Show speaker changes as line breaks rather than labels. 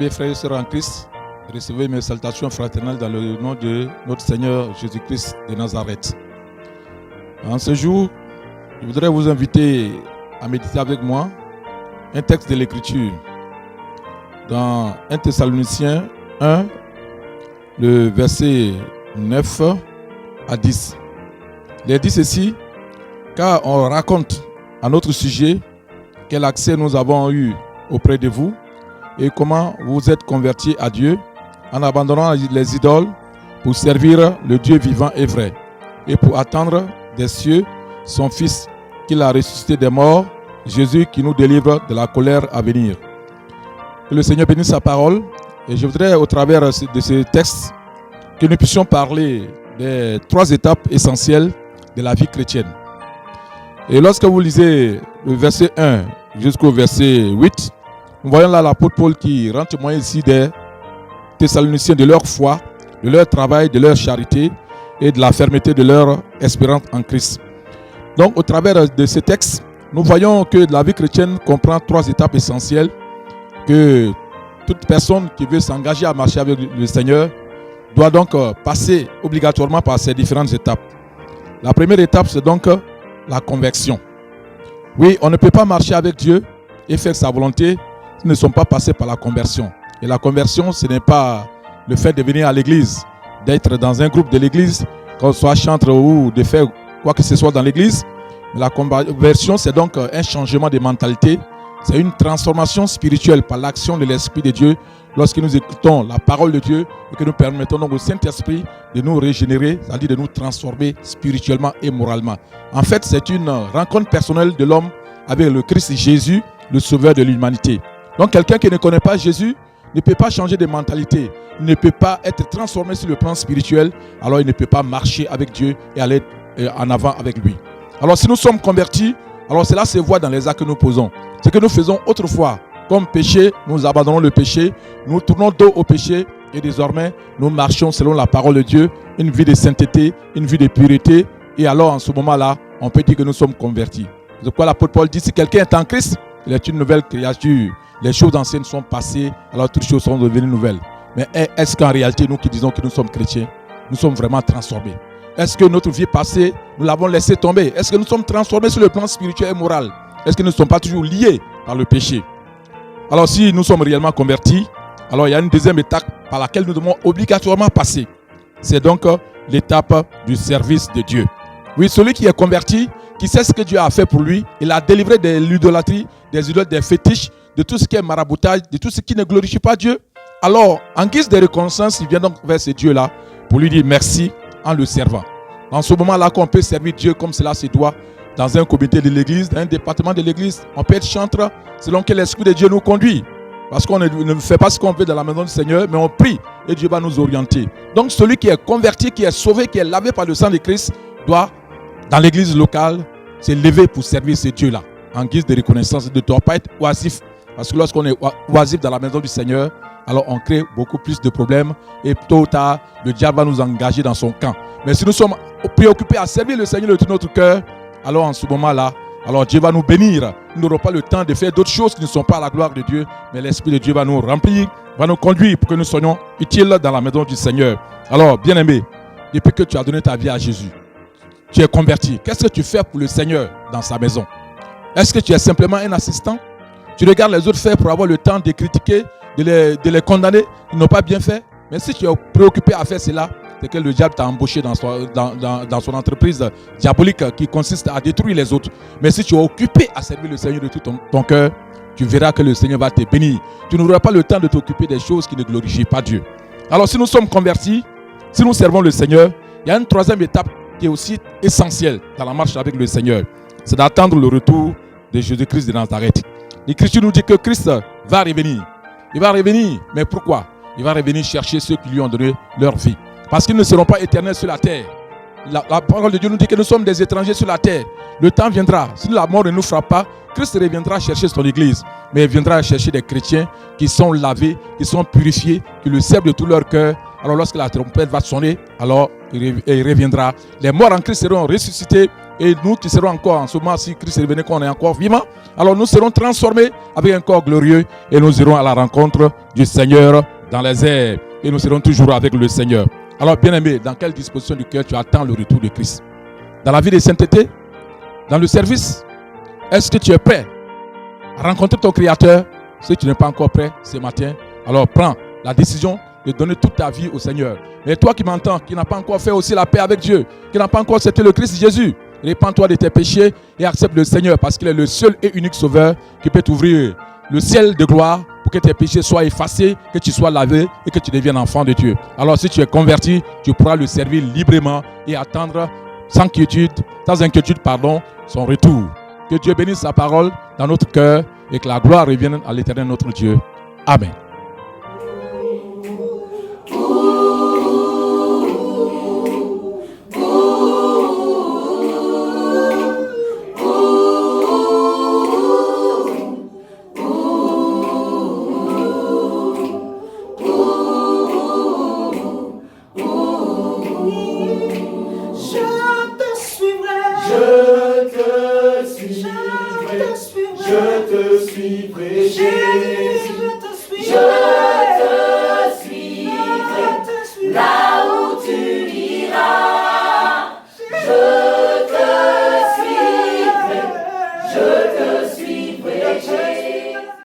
Bien-aimés frères et sœurs en Christ, recevez mes salutations fraternelles dans le nom de notre Seigneur Jésus-Christ de Nazareth. En ce jour, je voudrais vous inviter à méditer avec moi un texte de l'Écriture dans 1 Thessaloniciens 1, le verset 9 à 10. Il est dit ceci, car on raconte à notre sujet quel accès nous avons eu auprès de vous et comment vous êtes convertis à Dieu en abandonnant les idoles pour servir le Dieu vivant et vrai et pour attendre des cieux son Fils qu'il a ressuscité des morts, Jésus qui nous délivre de la colère à venir. Que le Seigneur bénisse sa parole et je voudrais au travers de ce texte que nous puissions parler des 3 étapes essentielles de la vie chrétienne. Et lorsque vous lisez le verset 1 jusqu'au verset 8, nous voyons là l'apôtre Paul qui rend témoin ici des Thessaloniciens de leur foi, de leur travail, de leur charité et de la fermeté de leur espérance en Christ. Donc au travers de ce texte, nous voyons que la vie chrétienne comprend 3 étapes essentielles que toute personne qui veut s'engager à marcher avec le Seigneur doit donc passer obligatoirement par ces différentes étapes. La première étape, c'est donc la conversion. Oui, on ne peut pas marcher avec Dieu et faire sa volonté si nous ne sommes pas passés par la conversion. Et la conversion, ce n'est pas le fait de venir à l'église, d'être dans un groupe de l'église, qu'on soit chantre ou de faire quoi que ce soit dans l'église. La conversion, c'est donc un changement de mentalité. C'est une transformation spirituelle par l'action de l'Esprit de Dieu lorsque nous écoutons la parole de Dieu et que nous permettons donc au Saint-Esprit de nous régénérer, c'est-à-dire de nous transformer spirituellement et moralement. En fait, c'est une rencontre personnelle de l'homme avec le Christ Jésus, le Sauveur de l'humanité. Donc quelqu'un qui ne connaît pas Jésus ne peut pas changer de mentalité, ne peut pas être transformé sur le plan spirituel, alors il ne peut pas marcher avec Dieu et aller en avant avec lui. Alors si nous sommes convertis, alors cela se voit dans les actes que nous posons. Ce que nous faisons autrefois comme péché, nous abandonnons le péché, nous tournons dos au péché et désormais nous marchons selon la parole de Dieu, une vie de sainteté, une vie de pureté, et alors en ce moment-là, on peut dire que nous sommes convertis. C'est pourquoi l'apôtre Paul dit, si quelqu'un est en Christ, il est une nouvelle créature. Les choses anciennes sont passées, alors toutes choses sont devenues nouvelles. Mais est-ce qu'en réalité, nous qui disons que nous sommes chrétiens, nous sommes vraiment transformés? Est-ce que notre vie passée, nous l'avons laissé tomber? Est-ce que nous sommes transformés sur le plan spirituel et moral? Est-ce que nous ne sommes pas toujours liés par le péché? Alors si nous sommes réellement convertis, alors il y a une deuxième étape par laquelle nous devons obligatoirement passer. C'est donc l'étape du service de Dieu. Oui, celui qui est converti, qui sait ce que Dieu a fait pour lui, il a délivré de l'idolâtrie, des idoles, des fétiches, de tout ce qui est maraboutage, de tout ce qui ne glorifie pas Dieu. Alors, en guise de reconnaissance, il vient donc vers ce Dieu-là pour lui dire merci en le servant. En ce moment-là, qu'on peut servir Dieu comme cela se doit, dans un comité de l'église, dans un département de l'église, on peut être chantre selon que l'Esprit de Dieu nous conduit. Parce qu'on ne fait pas ce qu'on veut dans la maison du Seigneur, mais on prie et Dieu va nous orienter. Donc celui qui est converti, qui est sauvé, qui est lavé par le sang de Christ, doit, dans l'église locale, se lever pour servir ce Dieu-là. En guise de reconnaissance, ne doit pas être oisif. Parce que lorsqu'on est oisif dans la maison du Seigneur, alors on crée beaucoup plus de problèmes et tôt ou tard, le diable va nous engager dans son camp. Mais si nous sommes préoccupés à servir le Seigneur de tout notre cœur, alors en ce moment-là, alors Dieu va nous bénir. Nous n'aurons pas le temps de faire d'autres choses qui ne sont pas à la gloire de Dieu, mais l'Esprit de Dieu va nous remplir, va nous conduire pour que nous soyons utiles dans la maison du Seigneur. Alors, bien-aimé, depuis que tu as donné ta vie à Jésus, tu es converti. Qu'est-ce que tu fais pour le Seigneur dans sa maison? Est-ce que tu es simplement un assistant? Tu regardes les autres faire pour avoir le temps de critiquer, de les condamner, ils n'ont pas bien fait. Mais si tu es préoccupé à faire cela, c'est que le diable t'a embauché dans son entreprise diabolique qui consiste à détruire les autres. Mais si tu es occupé à servir le Seigneur de tout ton cœur, tu verras que le Seigneur va te bénir. Tu n'auras pas le temps de t'occuper des choses qui ne glorifient pas Dieu. Alors si nous sommes convertis, si nous servons le Seigneur, il y a une 3e étape qui est aussi essentielle dans la marche avec le Seigneur. C'est d'attendre le retour de Jésus-Christ de Nazareth. L'Écriture nous dit que Christ va revenir. Il va revenir, mais pourquoi? Il va revenir chercher ceux qui lui ont donné leur vie. Parce qu'ils ne seront pas éternels sur la terre. La parole de Dieu nous dit que nous sommes des étrangers sur la terre. Le temps viendra. Si la mort ne nous frappe pas, Christ reviendra chercher son église. Mais il viendra chercher des chrétiens qui sont lavés, qui sont purifiés, qui le servent de tout leur cœur. Alors lorsque la trompette va sonner, alors il reviendra. Les morts en Christ seront ressuscités Et nous qui serons encore en ce moment, si Christ est revenu, qu'on est encore vivant, alors nous serons transformés avec un corps glorieux et nous irons à la rencontre du Seigneur dans les airs. Et nous serons toujours avec le Seigneur. Alors bien-aimé, dans quelle disposition du cœur tu attends le retour de Christ? Dans la vie de sainteté? Dans le service? Est-ce que tu es prêt à rencontrer ton Créateur? Si tu n'es pas encore prêt ce matin, alors prends la décision de donner toute ta vie au Seigneur. Mais toi qui m'entends, qui n'as pas encore fait aussi la paix avec Dieu, qui n'a pas encore accepté le Christ Jésus, répands-toi de tes péchés et accepte le Seigneur parce qu'il est le seul et unique sauveur qui peut t'ouvrir le ciel de gloire pour que tes péchés soient effacés, que tu sois lavé et que tu deviennes enfant de Dieu. Alors si tu es converti, tu pourras le servir librement et attendre sans inquiétude, son retour. Que Dieu bénisse sa parole dans notre cœur et que la gloire revienne à l'Éternel notre Dieu. Amen.